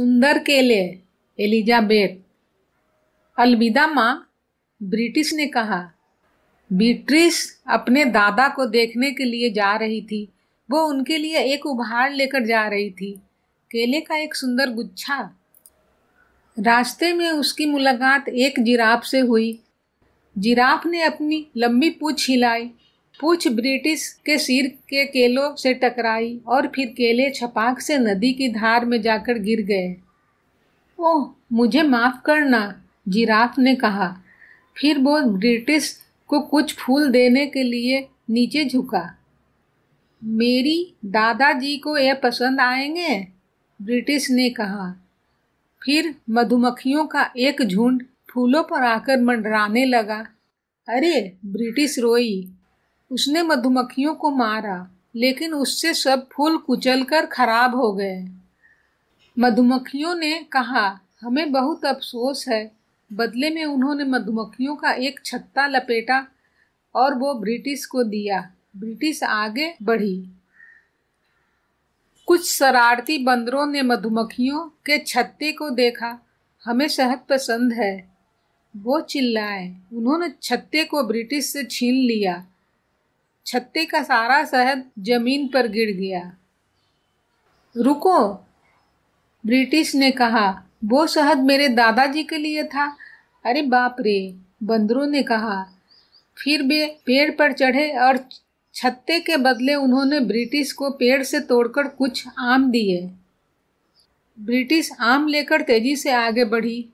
सुंदर केले। एलिजाबेथ। अलविदा माँ, ब्रिटिश ने कहा। बीट्रिस अपने दादा को देखने के लिए जा रही थी। वो उनके लिए एक उपहार लेकर जा रही थी, केले का एक सुंदर गुच्छा। रास्ते में उसकी मुलाकात एक जिराफ से हुई। जिराफ ने अपनी लंबी पूंछ हिलाई। पूंछ ब्रिटिश के सिर के केलों से टकराई और फिर केले छपाक से नदी की धार में जाकर गिर गए। ओह, मुझे माफ करना, जिराफ ने कहा। फिर वो ब्रिटिश को कुछ फूल देने के लिए नीचे झुका। मेरी दादाजी को ये पसंद आएंगे, ब्रिटिश ने कहा। फिर मधुमक्खियों का एक झुंड फूलों पर आकर मंडराने लगा। अरे, ब्रिटिश रोई। उसने मधुमक्खियों को मारा, लेकिन उससे सब फूल कुचलकर खराब हो गए। मधुमक्खियों ने कहा, हमें बहुत अफसोस है। बदले में उन्होंने मधुमक्खियों का एक छत्ता लपेटा और वो ब्रिटिश को दिया। ब्रिटिश आगे बढ़ी। कुछ शरारती बंदरों ने मधुमक्खियों के छत्ते को देखा। हमें शहद पसंद है, वो चिल्लाए। उन्होंने छत्ते को ब्रिटिश से छीन लिया। छत्ते का सारा शहद जमीन पर गिर गया। रुको, ब्रिटिश ने कहा, वो शहद मेरे दादाजी के लिए था। अरे बाप रे, बंदरों ने कहा। फिर वे पेड़ पर चढ़े और छत्ते के बदले उन्होंने ब्रिटिश को पेड़ से तोड़कर कुछ आम दिए। ब्रिटिश आम लेकर तेजी से आगे बढ़ी।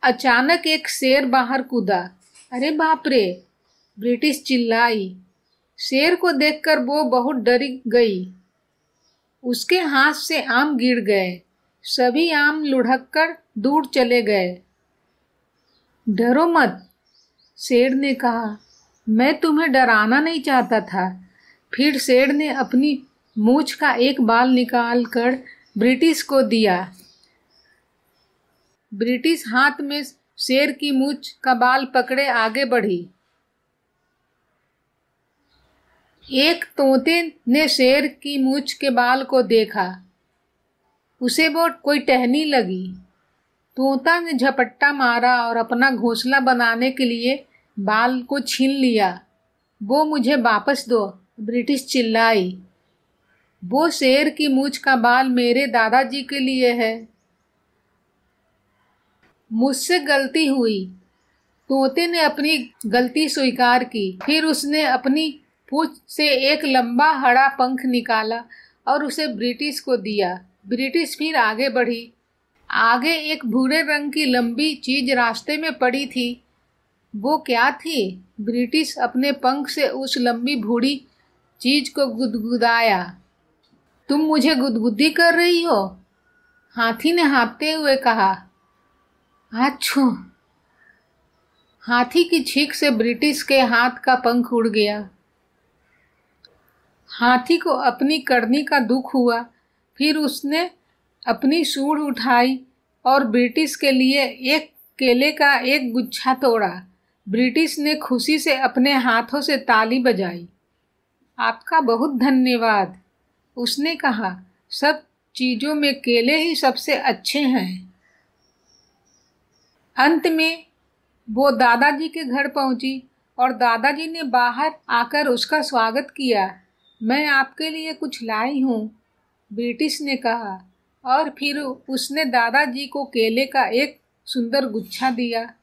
अचानक एक शेर बाहर कूदा। अरे बाप रे, ब्रिटिश चिल्लाई। शेर को देखकर वो बहुत डरी गई। उसके हाथ से आम गिर गए। सभी आम लुढ़ककर दूर चले गए। डरो मत, शेर ने कहा। मैं तुम्हें डराना नहीं चाहता था। फिर शेर ने अपनी मूंछ का एक बाल निकालकर ब्रिटिश को दिया। ब्रिटिश हाथ में शेर की मूंछ का बाल पकड़े आगे बढ़ी। एक तोते ने शेर की मूंछ के बाल को देखा। उसे वो कोई टहनी लगी। तोता ने झपट्टा मारा और अपना घोंसला बनाने के लिए बाल को छीन लिया। वो मुझे वापस दो, ब्रिटिश चिल्लाई। वो शेर की मूंछ का बाल मेरे दादाजी के लिए है। मुझसे गलती हुई। तोते ने अपनी गलती स्वीकार की। फिर उसने अपनी पूंछ से एक लंबा हरा पंख निकाला और उसे ब्रिटिश को दिया। ब्रिटिश फिर आगे बढ़ी। आगे एक भूरे रंग की लंबी चीज रास्ते में पड़ी थी। वो क्या थी? ब्रिटिश अपने पंख से उस लंबी भूरी चीज को गुदगुदाया। तुम मुझे गुदगुदी कर रही हो? हाथी ने हाँफते हुए कहा। आच्छू! हाथी की छींक से ब्रिटिश के हाथ का पंख उड़ गया। हाथी को अपनी करनी का दुख हुआ। फिर उसने अपनी सूंड उठाई और ब्रिटिश के लिए एक केले का एक गुच्छा तोड़ा। ब्रिटिश ने खुशी से अपने हाथों से ताली बजाई। आपका बहुत धन्यवाद, उसने कहा। सब चीजों में केले ही सबसे अच्छे हैं। अंत में वो दादाजी के घर पहुंची और दादाजी ने बाहर आकर उसका स्वागत किया। मैं आपके लिए कुछ लाई हूँ, ब्रिटिश ने कहा। और फिर उसने दादाजी को केले का एक सुंदर गुच्छा दिया।